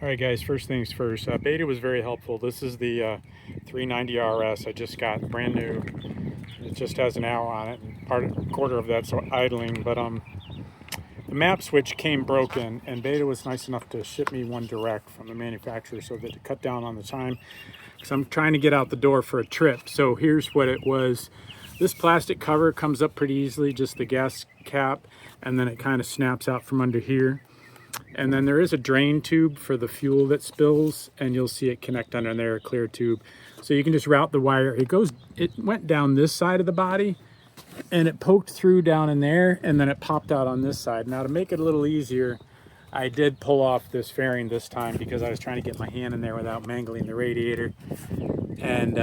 All right, guys, first things first. Beta was very helpful. This is the 390 RS I just got, brand new. It just has an hour on it, and quarter of that's idling. But the map switch came broken, and Beta was nice enough to ship me one direct from the manufacturer so that to cut down on the time, because I'm trying to get out the door for a trip. So here's what it was. This plastic cover comes up pretty easily, just the gas cap, and then it kind of snaps out from under here. And then there is a drain tube for the fuel that spills, and you'll see it connect under there, a clear tube. So you can just route the wire. It went down this side of the body, and it poked through down in there, and then it popped out on this side. Now, to make it a little easier, I did pull off this fairing this time because I was trying to get my hand in there without mangling the radiator, and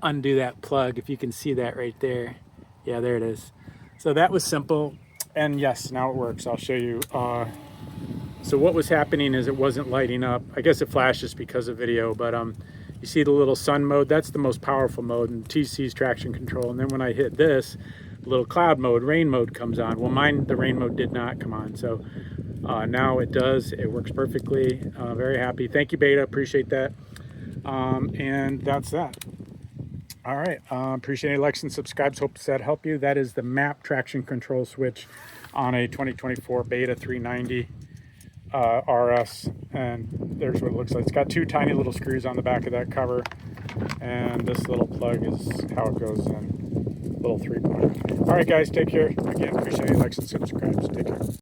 undo that plug. If you can see that right there. Yeah, there it is. So that was simple. And yes, now it works. I'll show you. So what was happening is it wasn't lighting up. I guess it flashes because of video, but you see the little sun mode? That's the most powerful mode, and TC's traction control. And then when I hit this, little cloud mode, rain mode comes on. Well, mine, the rain mode did not come on. So now it does. It works perfectly. Very happy. Thank you, Beta. Appreciate that. And that's that. All right, appreciate any likes and subscribes. Hope that helped you. That is the map traction control switch on a 2024 Beta 390 RS, and there's what it looks like. It's got two tiny little screws on the back of that cover, and this little plug is how it goes in, little 3-pointer. All right, guys, take care. Again, appreciate any likes and subscribes. Take care.